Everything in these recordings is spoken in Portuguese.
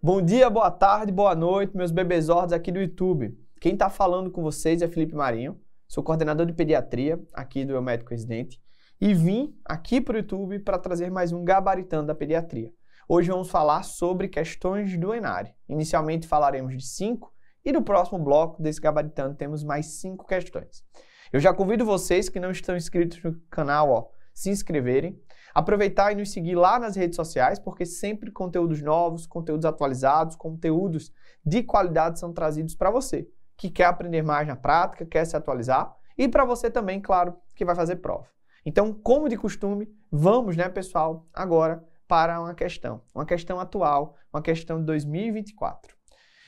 Bom dia, boa tarde, boa noite, meus bebezordos aqui do YouTube. Quem está falando com vocês é Felipe Marinho, sou coordenador de pediatria aqui do Eu Médico Residente e vim aqui para o YouTube para trazer mais um Gabaritando da Pediatria. Hoje vamos falar sobre questões do ENARE. Inicialmente falaremos de 5 e no próximo bloco desse Gabaritando temos mais 5 questões. Eu já convido vocês que não estão inscritos no canal, se inscreverem, aproveitar e nos seguir lá nas redes sociais, porque sempre conteúdos novos, conteúdos atualizados, conteúdos de qualidade são trazidos para você, que quer aprender mais na prática, quer se atualizar, e para você também, claro, que vai fazer prova. Então, como de costume, vamos, pessoal, agora para uma questão atual, uma questão de 2024.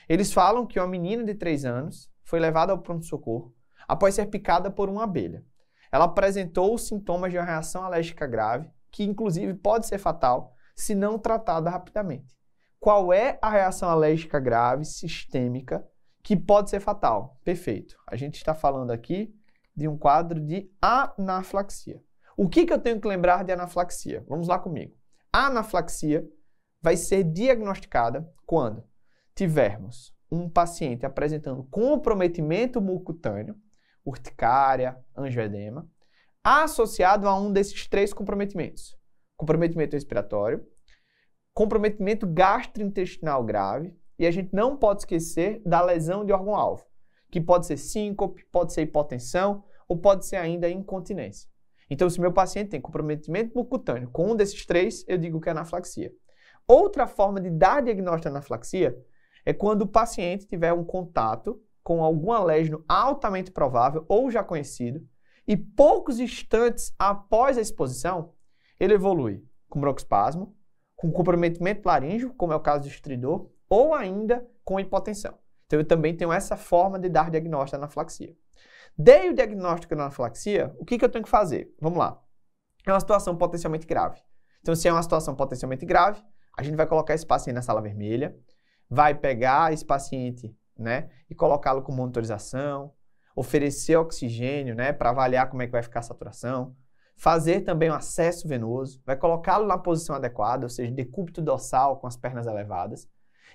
Eles falam que uma menina de 3 anos foi levada ao pronto-socorro após ser picada por uma abelha. Ela apresentou os sintomas de uma reação alérgica grave, que inclusive pode ser fatal se não tratada rapidamente. Qual é a reação alérgica grave sistêmica que pode ser fatal? Perfeito. A gente está falando aqui de um quadro de anafilaxia. O que eu tenho que lembrar de anafilaxia? Vamos lá comigo. A anafilaxia vai ser diagnosticada quando tivermos um paciente apresentando comprometimento mucocutâneo, urticária, angioedema, associado a um desses 3 comprometimentos. Comprometimento respiratório, comprometimento gastrointestinal grave, e a gente não pode esquecer da lesão de órgão-alvo, que pode ser síncope, pode ser hipotensão, ou pode ser ainda incontinência. Então, se meu paciente tem comprometimento mucocutâneo com um desses 3, eu digo que é anafilaxia. Outra forma de dar diagnóstico de anafilaxia é quando o paciente tiver um contato com algum alérgeno altamente provável ou já conhecido, e poucos instantes após a exposição, ele evolui com broncoespasmo, com comprometimento laríngeo, como é o caso do estridor, ou ainda com hipotensão. Então, eu também tenho essa forma de dar diagnóstico da anafilaxia. Dei o diagnóstico da anafilaxia, o que eu tenho que fazer? Vamos lá. É uma situação potencialmente grave. Então, se é uma situação potencialmente grave, a gente vai colocar esse paciente na sala vermelha, vai pegar esse paciente, e colocá-lo com monitorização, oferecer oxigênio, para avaliar como é que vai ficar a saturação, fazer também um acesso venoso, vai colocá-lo na posição adequada, ou seja, decúbito dorsal com as pernas elevadas,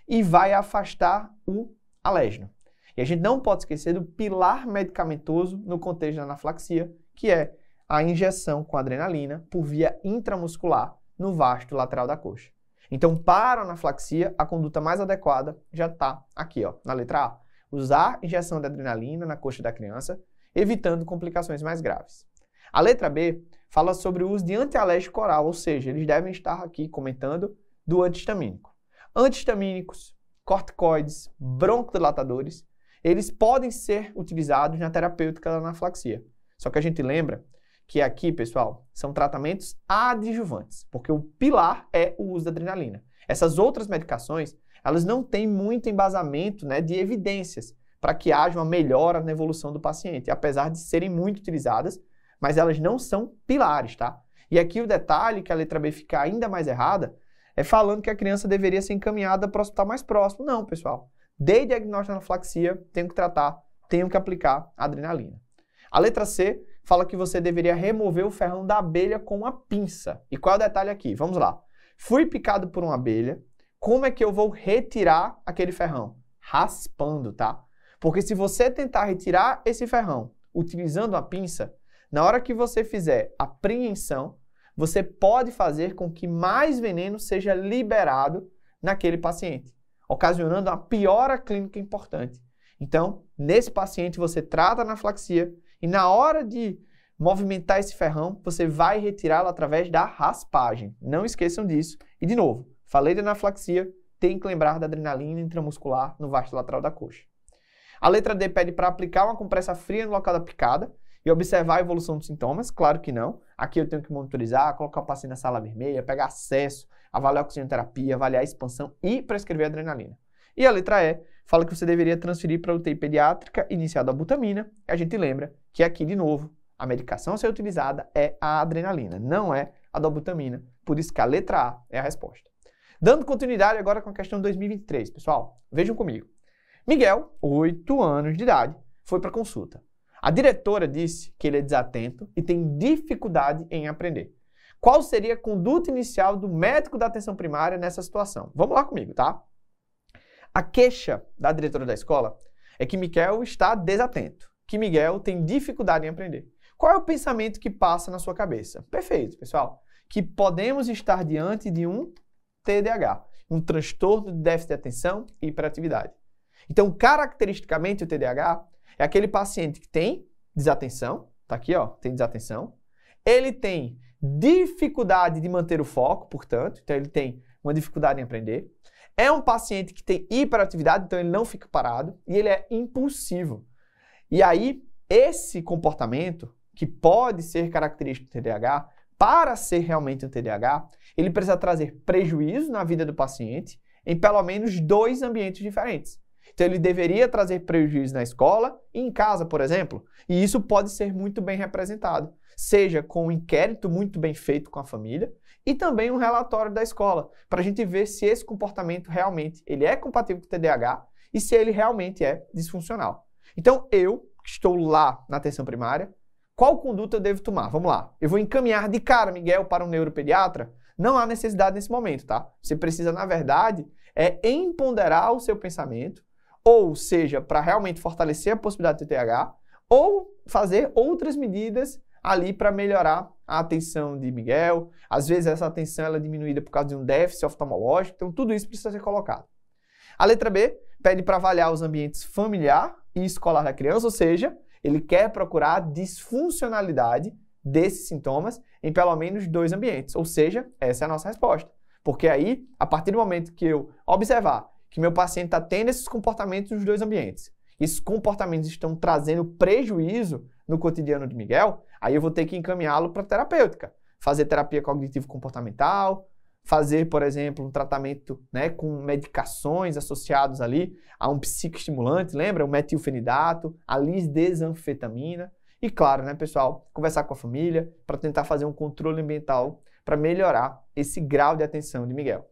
e vai afastar o alérgeno. E a gente não pode esquecer do pilar medicamentoso no contexto da anafilaxia, que é a injeção com adrenalina por via intramuscular no vasto lateral da coxa. Então, para a anafilaxia, a conduta mais adequada já está aqui, na letra A. Usar injeção de adrenalina na coxa da criança, evitando complicações mais graves. A letra B fala sobre o uso de antialérgico oral, ou seja, eles devem estar aqui comentando do antihistamínico. Antihistamínicos, corticoides, broncodilatadores, eles podem ser utilizados na terapêutica da anafilaxia. Só que a gente lembra que aqui, pessoal, são tratamentos adjuvantes, porque o pilar é o uso da adrenalina. Essas outras medicações, elas não têm muito embasamento, de evidências para que haja uma melhora na evolução do paciente, apesar de serem muito utilizadas, mas elas não são pilares, tá? E aqui o detalhe, que a letra B fica ainda mais errada, é falando que a criança deveria ser encaminhada para o hospital mais próximo. Não, pessoal. Dei diagnóstico de anafilaxia, tenho que tratar, tenho que aplicar adrenalina. A letra C fala que você deveria remover o ferrão da abelha com uma pinça. E qual é o detalhe aqui? Vamos lá. Fui picado por uma abelha, como é que eu vou retirar aquele ferrão? Raspando, tá? Porque se você tentar retirar esse ferrão utilizando a pinça, na hora que você fizer a apreensão, você pode fazer com que mais veneno seja liberado naquele paciente, ocasionando uma piora clínica importante. Então, nesse paciente, você trata a anafilaxia e na hora de movimentar esse ferrão, você vai retirá-lo através da raspagem. Não esqueçam disso. E, de novo, falei de anafilaxia, tem que lembrar da adrenalina intramuscular no vasto lateral da coxa. A letra D pede para aplicar uma compressa fria no local da picada e observar a evolução dos sintomas. Claro que não. Aqui eu tenho que monitorizar, colocar o paciente na sala vermelha, pegar acesso, avaliar a oxigenoterapia, avaliar a expansão e prescrever adrenalina. E a letra E fala que você deveria transferir para a UTI pediátrica iniciada a butamina. E a gente lembra que aqui, de novo, a medicação a ser utilizada é a adrenalina, não é a dobutamina. Por isso que a letra A é a resposta. Dando continuidade agora com a questão 2023, pessoal. Vejam comigo. Miguel, 8 anos de idade, foi para consulta. A diretora disse que ele é desatento e tem dificuldade em aprender. Qual seria a conduta inicial do médico da atenção primária nessa situação? Vamos lá comigo, tá? A queixa da diretora da escola é que Miguel está desatento, que Miguel tem dificuldade em aprender. Qual é o pensamento que passa na sua cabeça? Perfeito, pessoal. Que podemos estar diante de um TDAH, um transtorno de déficit de atenção e hiperatividade. Então, caracteristicamente, o TDAH é aquele paciente que tem desatenção, tá aqui, ó, tem desatenção. Ele tem dificuldade de manter o foco, portanto, então ele tem uma dificuldade em aprender. É um paciente que tem hiperatividade, então ele não fica parado e ele é impulsivo. E aí, esse comportamento, que pode ser característico do TDAH, para ser realmente um TDAH, ele precisa trazer prejuízo na vida do paciente em pelo menos 2 ambientes diferentes. Então, ele deveria trazer prejuízo na escola e em casa, por exemplo. E isso pode ser muito bem representado, seja com um inquérito muito bem feito com a família e também um relatório da escola, para a gente ver se esse comportamento realmente ele é compatível com o TDAH e se ele realmente é disfuncional. Então, eu, que estou lá na atenção primária, qual conduta eu devo tomar? Vamos lá. Eu vou encaminhar de cara Miguel para um neuropediatra? Não há necessidade nesse momento, tá? Você precisa, na verdade, empoderar o seu pensamento, ou seja, para realmente fortalecer a possibilidade de TDAH, ou fazer outras medidas ali para melhorar a atenção de Miguel. Às vezes essa atenção ela é diminuída por causa de um déficit oftalmológico, então tudo isso precisa ser colocado. A letra B pede para avaliar os ambientes familiar e escolar da criança, ou seja, ele quer procurar disfuncionalidade desses sintomas em pelo menos 2 ambientes. Ou seja, essa é a nossa resposta. Porque aí, a partir do momento que eu observar que meu paciente está tendo esses comportamentos nos 2 ambientes, esses comportamentos estão trazendo prejuízo no cotidiano de Miguel, aí eu vou ter que encaminhá-lo para terapêutica. Fazer terapia cognitivo-comportamental, fazer, por exemplo, um tratamento, né, com medicações associados ali a um psicoestimulante, lembra? O metilfenidato, a lisdesanfetamina. E claro, né, pessoal, conversar com a família para tentar fazer um controle ambiental para melhorar esse grau de atenção de Miguel.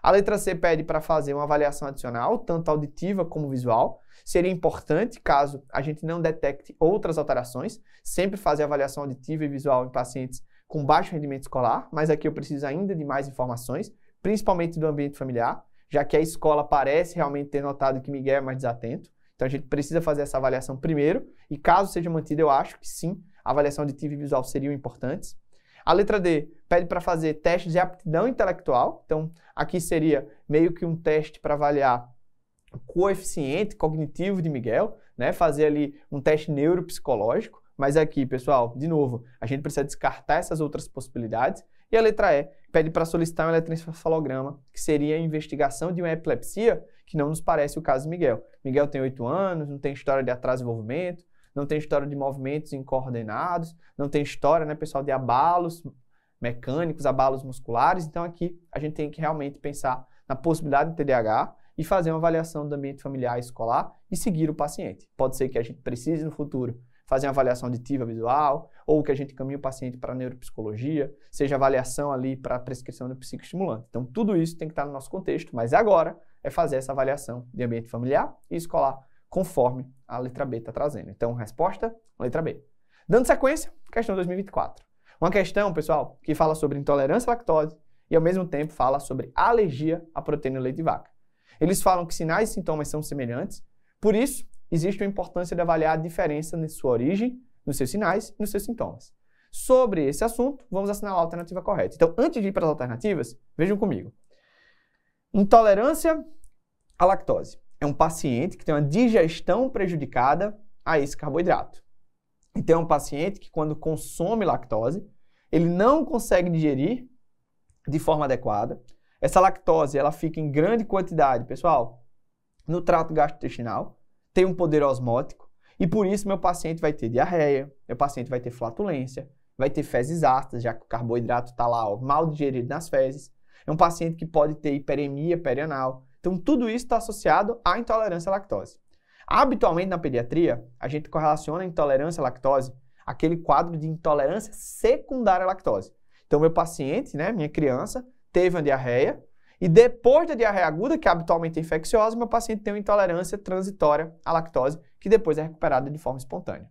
A letra C pede para fazer uma avaliação adicional, tanto auditiva como visual. Seria importante, caso a gente não detecte outras alterações, sempre fazer avaliação auditiva e visual em pacientes com baixo rendimento escolar, mas aqui eu preciso ainda de mais informações, principalmente do ambiente familiar, já que a escola parece realmente ter notado que Miguel é mais desatento. Então a gente precisa fazer essa avaliação primeiro, e caso seja mantida, eu acho que sim, a avaliação auditiva e visual seriam importantes. A letra D pede para fazer testes de aptidão intelectual, então aqui seria meio que um teste para avaliar o coeficiente cognitivo de Miguel, né? Fazer ali um teste neuropsicológico. Mas aqui, pessoal, de novo, a gente precisa descartar essas outras possibilidades. E a letra E pede para solicitar um eletroencefalograma, que seria a investigação de uma epilepsia, que não nos parece o caso de Miguel. Miguel tem 8 anos, não tem história de atraso de desenvolvimento, não tem história de movimentos incoordenados, não tem história, né, pessoal, de abalos mecânicos, abalos musculares. Então aqui a gente tem que realmente pensar na possibilidade de TDAH e fazer uma avaliação do ambiente familiar e escolar e seguir o paciente. Pode ser que a gente precise no futuro fazer uma avaliação auditiva visual, ou que a gente encaminhe o paciente para a neuropsicologia, seja avaliação ali para a prescrição do psicoestimulante. Então, tudo isso tem que estar no nosso contexto, mas agora é fazer essa avaliação de ambiente familiar e escolar, conforme a letra B está trazendo. Então, resposta, letra B. Dando sequência, questão 2024. Uma questão, pessoal, que fala sobre intolerância à lactose e, ao mesmo tempo, fala sobre alergia à proteína do leite de vaca. Eles falam que sinais e sintomas são semelhantes, por isso, existe a importância de avaliar a diferença na sua origem, nos seus sinais e nos seus sintomas. Sobre esse assunto, vamos assinalar a alternativa correta. Então, antes de ir para as alternativas, vejam comigo. Intolerância à lactose. É um paciente que tem uma digestão prejudicada a esse carboidrato. Então, é um paciente que, quando consome lactose, ele não consegue digerir de forma adequada. Essa lactose, ela fica em grande quantidade, pessoal, no trato gastrointestinal, tem um poder osmótico, e por isso meu paciente vai ter diarreia, meu paciente vai ter flatulência, vai ter fezes ácidas, já que o carboidrato está lá, ó, mal digerido nas fezes. É um paciente que pode ter hiperemia perianal. Então, tudo isso está associado à intolerância à lactose. Habitualmente, na pediatria, a gente correlaciona a intolerância à lactose àquele quadro de intolerância secundária à lactose. Então, meu paciente, né, minha criança, teve uma diarreia, e depois da diarreia aguda, que habitualmente é infecciosa, meu paciente tem uma intolerância transitória à lactose, que depois é recuperada de forma espontânea.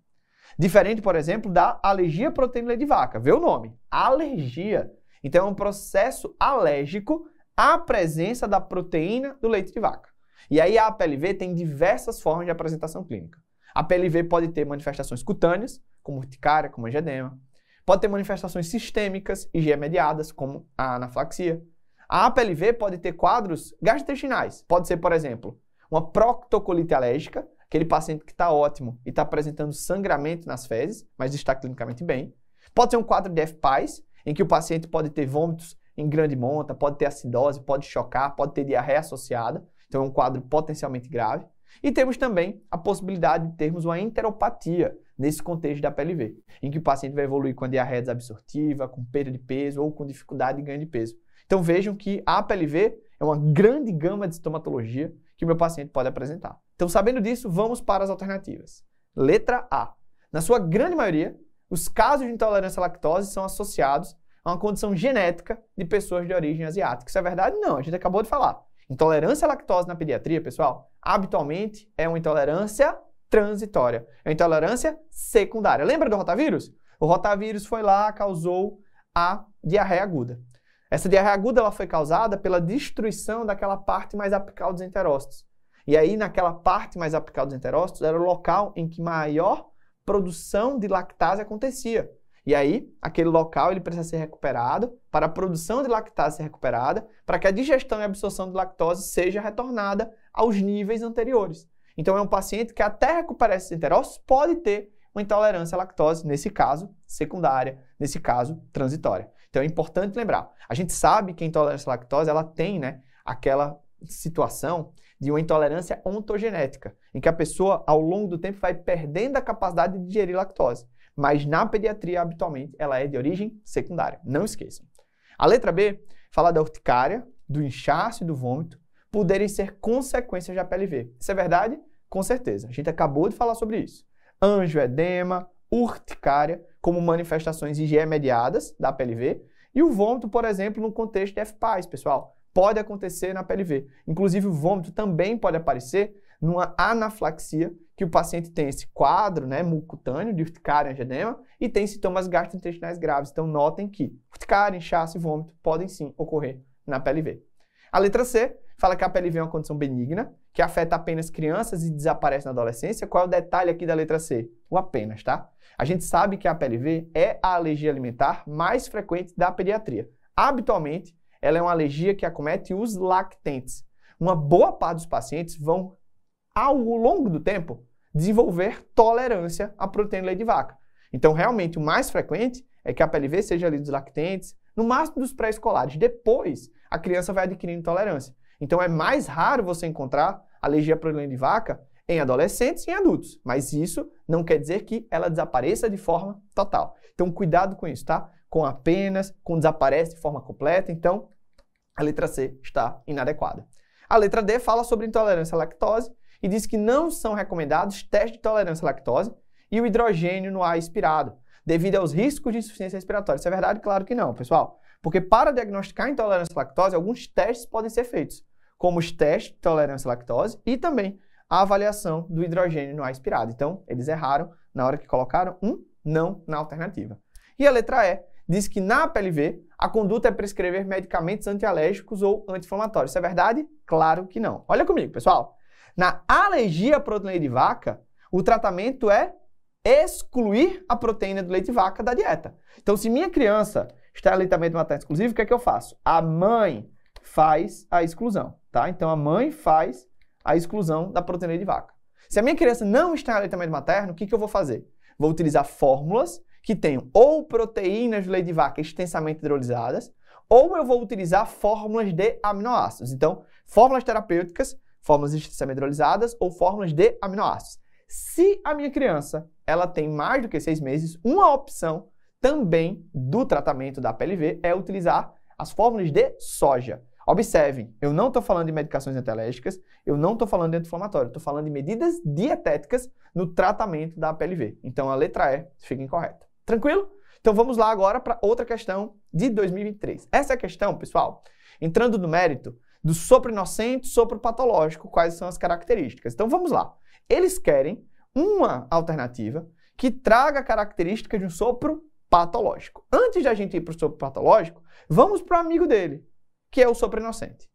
Diferente, por exemplo, da alergia à proteína do leite de vaca. Vê o nome, alergia. Então, é um processo alérgico à presença da proteína do leite de vaca. E aí a APLV tem diversas formas de apresentação clínica. A APLV pode ter manifestações cutâneas, como urticária, como angedema. Pode ter manifestações sistêmicas, IgE-mediadas, como a anaflaxia. A APLV pode ter quadros gastrointestinais. Pode ser, por exemplo, uma proctocolite alérgica, aquele paciente que está ótimo e está apresentando sangramento nas fezes, mas está clinicamente bem. Pode ser um quadro de FPAS, em que o paciente pode ter vômitos em grande monta, pode ter acidose, pode chocar, pode ter diarreia associada. Então é um quadro potencialmente grave. E temos também a possibilidade de termos uma enteropatia nesse contexto da APLV, em que o paciente vai evoluir com a diarreia desabsortiva, com perda de peso ou com dificuldade de ganho de peso. Então vejam que a APLV é uma grande gama de sintomatologia que o meu paciente pode apresentar. Então, sabendo disso, vamos para as alternativas. Letra A. Na sua grande maioria, os casos de intolerância à lactose são associados a uma condição genética de pessoas de origem asiática. Isso é verdade? Não, a gente acabou de falar. Intolerância à lactose na pediatria, pessoal, habitualmente é uma intolerância transitória. É uma intolerância secundária. Lembra do rotavírus? O rotavírus foi lá, causou a diarreia aguda. Essa diarreia aguda ela foi causada pela destruição daquela parte mais apical dos enterócitos. E aí, naquela parte mais apical dos enterócitos, era o local em que maior produção de lactase acontecia. E aí, aquele local ele precisa ser recuperado para a produção de lactase ser recuperada, para que a digestão e absorção de lactose seja retornada aos níveis anteriores. Então, é um paciente que até recuperar esses enterócitos pode ter uma intolerância à lactose, nesse caso, secundária, nesse caso, transitória. Então, é importante lembrar. A gente sabe que a intolerância à lactose, ela tem, aquela situação de uma intolerância ontogenética, em que a pessoa, ao longo do tempo, vai perdendo a capacidade de digerir lactose. Mas na pediatria, habitualmente, ela é de origem secundária. Não esqueçam. A letra B fala da urticária, do inchaço e do vômito poderem ser consequências da APLV. Isso é verdade? Com certeza. A gente acabou de falar sobre isso. Angioedema, urticária, como manifestações IgE-mediadas da APLV, e o vômito, por exemplo, no contexto de FPAS, pessoal, pode acontecer na APLV. Inclusive, o vômito também pode aparecer numa anaflaxia, que o paciente tem esse quadro, mucocutâneo, de urticária e angedema, e tem sintomas gastrointestinais graves. Então, notem que urticária, inchaço e vômito podem sim ocorrer na APLV. A letra C fala que a APLV é uma condição benigna, que afeta apenas crianças e desaparece na adolescência. Qual é o detalhe aqui da letra C? O apenas, tá? A gente sabe que a APLV é a alergia alimentar mais frequente da pediatria. Habitualmente, ela é uma alergia que acomete os lactentes. Uma boa parte dos pacientes vão, ao longo do tempo, desenvolver tolerância à proteína de leite de vaca. Então, realmente, o mais frequente é que a APLV seja ali dos lactentes, no máximo dos pré-escolares. Depois, a criança vai adquirindo intolerância. Então, é mais raro você encontrar alergia à proteína de vaca em adolescentes e em adultos. Mas isso não quer dizer que ela desapareça de forma total. Então, cuidado com isso, tá? Com apenas, com desaparece de forma completa. Então, a letra C está inadequada. A letra D fala sobre intolerância à lactose e diz que não são recomendados testes de tolerância à lactose e o hidrogênio no ar expirado, devido aos riscos de insuficiência respiratória. Isso é verdade? Claro que não, pessoal. Porque para diagnosticar a intolerância à lactose, alguns testes podem ser feitos, como os testes de tolerância à lactose e também a avaliação do hidrogênio no ar expirado. Então, eles erraram na hora que colocaram um não na alternativa. E a letra E diz que na APLV a conduta é prescrever medicamentos antialérgicos ou anti-inflamatórios. Isso é verdade? Claro que não. Olha comigo, pessoal. Na alergia à proteína de vaca, o tratamento é excluir a proteína do leite de vaca da dieta. Então, se minha criança está em aleitamento materno exclusivo, o que é que eu faço? A mãe faz a exclusão, tá? Então, a mãe faz a exclusão da proteína de vaca. Se a minha criança não está em aleitamento materno, o que eu vou fazer? Vou utilizar fórmulas que tenham ou proteínas do leite de vaca extensamente hidrolisadas, ou eu vou utilizar fórmulas de aminoácidos. Então, fórmulas terapêuticas, fórmulas extensamente hidrolisadas ou fórmulas de aminoácidos. Se a minha criança ela tem mais do que 6 meses, uma opção também do tratamento da APLV é utilizar as fórmulas de soja. Observem, eu não estou falando de medicações antialérgicas, eu não estou falando de anti-inflamatório, estou falando de medidas dietéticas no tratamento da APLV. Então, a letra E fica incorreta. Tranquilo? Então, vamos lá agora para outra questão de 2023. Essa é a questão, pessoal, entrando no mérito do sopro inocente e sopro patológico, quais são as características. Então, vamos lá. Eles querem uma alternativa que traga características de um sopro patológico. Antes de a gente ir para o sopro patológico, vamos para o amigo dele, que é o sopro inocente.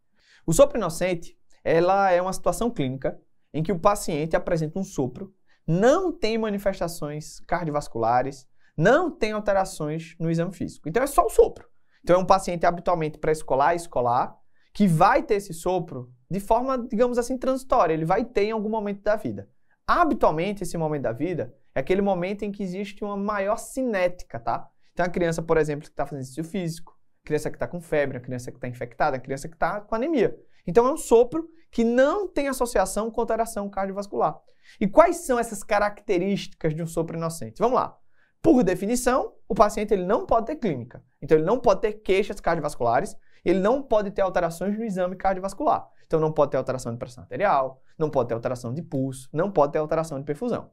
O sopro inocente ela é uma situação clínica em que o paciente apresenta um sopro, não tem manifestações cardiovasculares, não tem alterações no exame físico. Então é só o sopro. Então é um paciente habitualmente pré-escolar e escolar que vai ter esse sopro de forma, digamos assim, transitória. Ele vai ter em algum momento da vida. Habitualmente, esse momento da vida é aquele momento em que existe uma maior cinética, tá? Então a criança, por exemplo, que está fazendo exercício físico, a criança que está com febre, a criança que está infectada, a criança que está com anemia. Então é um sopro que não tem associação com alteração cardiovascular. E quais são essas características de um sopro inocente? Vamos lá. Por definição, o paciente ele não pode ter clínica. Então ele não pode ter queixas cardiovasculares, ele não pode ter alterações no exame cardiovascular. Então não pode ter alteração de pressão arterial, não pode ter alteração de pulso, não pode ter alteração de perfusão.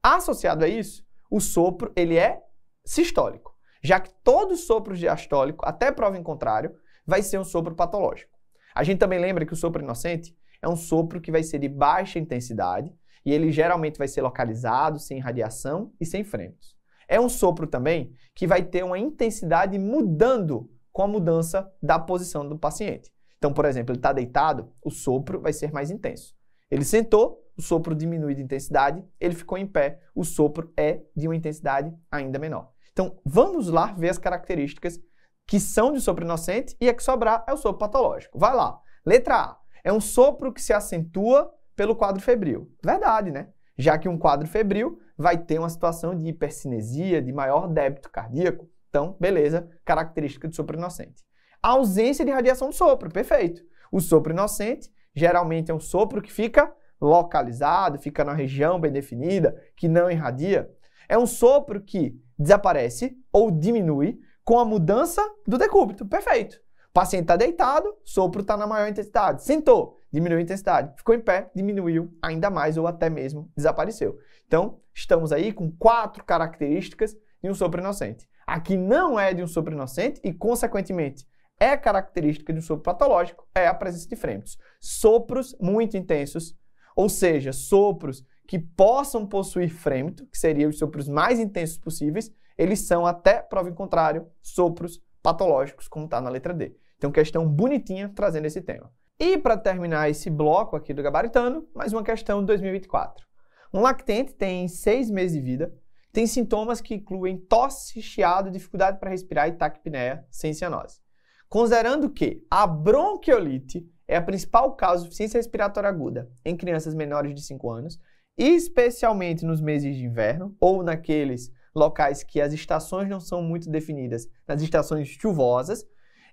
Associado a isso, o sopro ele é sistólico, já que todo sopro diastólico, até prova em contrário, vai ser um sopro patológico. A gente também lembra que o sopro inocente é um sopro que vai ser de baixa intensidade e ele geralmente vai ser localizado, sem radiação e sem frêmitos. É um sopro também que vai ter uma intensidade mudando com a mudança da posição do paciente. Então, por exemplo, ele está deitado, o sopro vai ser mais intenso. Ele sentou, o sopro diminui de intensidade, ele ficou em pé, o sopro é de uma intensidade ainda menor. Então, vamos lá ver as características que são de sopro inocente e a que sobrar é o sopro patológico. Vai lá. Letra A. É um sopro que se acentua pelo quadro febril. Verdade, né? Já que um quadro febril vai ter uma situação de hipercinesia, de maior débito cardíaco. Então, beleza, característica do sopro inocente. A ausência de radiação do sopro, perfeito. O sopro inocente geralmente é um sopro que fica localizado, fica na região bem definida, que não irradia. É um sopro que desaparece ou diminui com a mudança do decúbito, perfeito. O paciente está deitado, sopro está na maior intensidade. Sentou, diminuiu a intensidade. Ficou em pé, diminuiu ainda mais ou até mesmo desapareceu. Então, estamos aí com 4 características de um sopro inocente. Aqui não é de um sopro inocente e, consequentemente, é característica de um sopro patológico, é a presença de frêmitos. Sopros muito intensos, ou seja, sopros que possam possuir frêmito, que seriam os sopros mais intensos possíveis, eles são, até prova em contrário, sopros patológicos, como está na letra D. Então, questão bonitinha trazendo esse tema. E para terminar esse bloco aqui do gabaritano, mais uma questão de 2024. Um lactente tem 6 meses de vida, tem sintomas que incluem tosse, chiado, dificuldade para respirar e taquipneia sem cianose. Considerando que a bronquiolite é a principal causa de insuficiência respiratória aguda em crianças menores de 5 anos, especialmente nos meses de inverno ou naqueles locais que as estações não são muito definidas, nas estações chuvosas,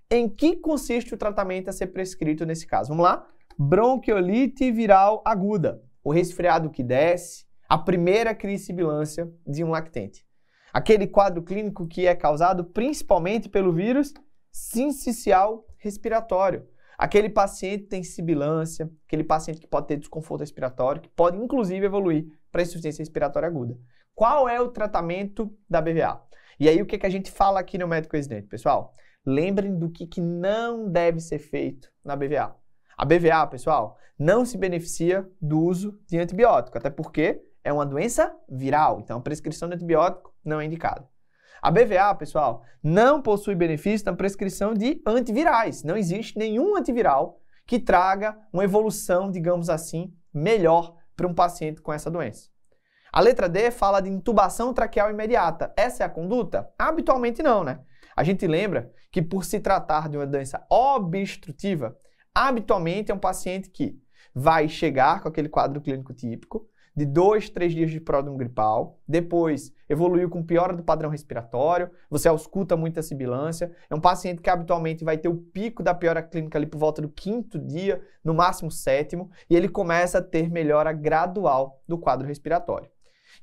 em que consiste o tratamento a ser prescrito nesse caso? Vamos lá? Bronquiolite viral aguda, o resfriado que desce, a primeira crise sibilância de um lactente. Aquele quadro clínico que é causado principalmente pelo vírus sincicial respiratório. Aquele paciente tem sibilância, aquele paciente que pode ter desconforto respiratório, que pode inclusive evoluir para insuficiência respiratória aguda. Qual é o tratamento da BVA? E aí o que a gente fala aqui no médico residente, pessoal? Lembrem do que não deve ser feito na BVA. A BVA, pessoal, não se beneficia do uso de antibiótico, até porque é uma doença viral, então a prescrição de antibiótico não é indicada. A BVA, pessoal, não possui benefício na prescrição de antivirais. Não existe nenhum antiviral que traga uma evolução, digamos assim, melhor para um paciente com essa doença. A letra D fala de intubação traqueal imediata. Essa é a conduta? Habitualmente não, né? A gente lembra que por se tratar de uma doença obstrutiva, habitualmente é um paciente que vai chegar com aquele quadro clínico típico, de 2, 3 dias de pródromo gripal, depois evoluiu com piora do padrão respiratório, você ausculta muita sibilância, é um paciente que habitualmente vai ter o pico da piora clínica ali por volta do 5º dia, no máximo 7º, e ele começa a ter melhora gradual do quadro respiratório.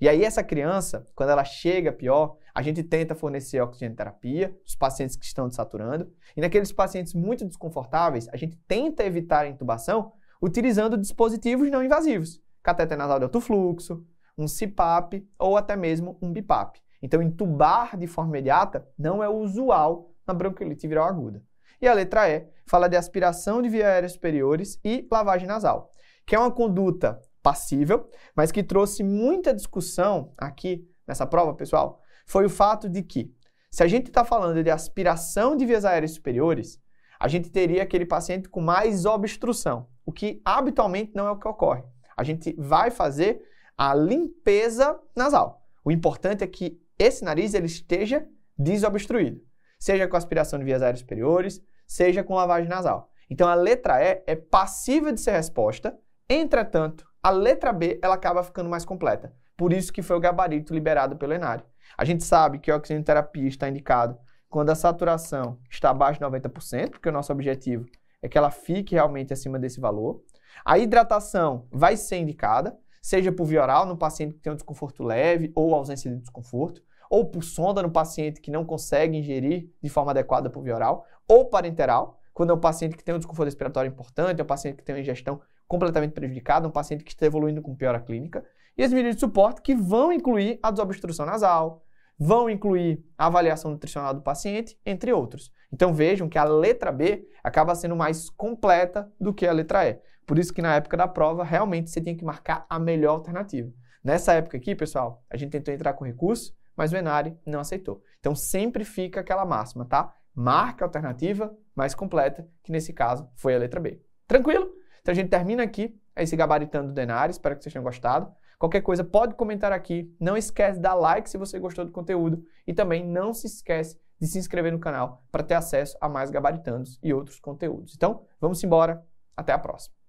E aí essa criança, quando ela chega pior, a gente tenta fornecer oxigenoterapia, os pacientes que estão desaturando, e naqueles pacientes muito desconfortáveis, a gente tenta evitar a intubação utilizando dispositivos não invasivos, cateter nasal de alto fluxo, um CPAP ou até mesmo um BIPAP. Então, intubar de forma imediata não é usual na bronquiolite viral aguda. E a letra E fala de aspiração de vias aéreas superiores e lavagem nasal, que é uma conduta passível, mas que trouxe muita discussão aqui nessa prova, pessoal, foi o fato de que, se a gente está falando de aspiração de vias aéreas superiores, a gente teria aquele paciente com mais obstrução, o que habitualmente não é o que ocorre. A gente vai fazer a limpeza nasal. O importante é que esse nariz ele esteja desobstruído, seja com aspiração de vias aéreas superiores, seja com lavagem nasal. Então a letra E é passível de ser resposta, entretanto, a letra B ela acaba ficando mais completa. Por isso que foi o gabarito liberado pelo ENARE. A gente sabe que a oxigenoterapia está indicada quando a saturação está abaixo de 90%, porque o nosso objetivo é que ela fique realmente acima desse valor. A hidratação vai ser indicada, seja por via oral no paciente que tem um desconforto leve ou ausência de desconforto, ou por sonda no paciente que não consegue ingerir de forma adequada por via oral, ou parenteral, quando é um paciente que tem um desconforto respiratório importante, é um paciente que tem uma ingestão completamente prejudicada, um paciente que está evoluindo com piora clínica, e as medidas de suporte que vão incluir a desobstrução nasal, vão incluir a avaliação nutricional do paciente, entre outros. Então vejam que a letra B acaba sendo mais completa do que a letra E. Por isso que na época da prova, realmente você tinha que marcar a melhor alternativa. Nessa época aqui, pessoal, a gente tentou entrar com recurso, mas o ENARE não aceitou. Então sempre fica aquela máxima, tá? Marca a alternativa mais completa, que nesse caso foi a letra B. Tranquilo? Então a gente termina aqui esse gabaritando do ENARE, espero que vocês tenham gostado. Qualquer coisa pode comentar aqui, não esquece de dar like se você gostou do conteúdo e também não se esquece de se inscrever no canal para ter acesso a mais gabaritandos e outros conteúdos. Então, vamos embora, até a próxima.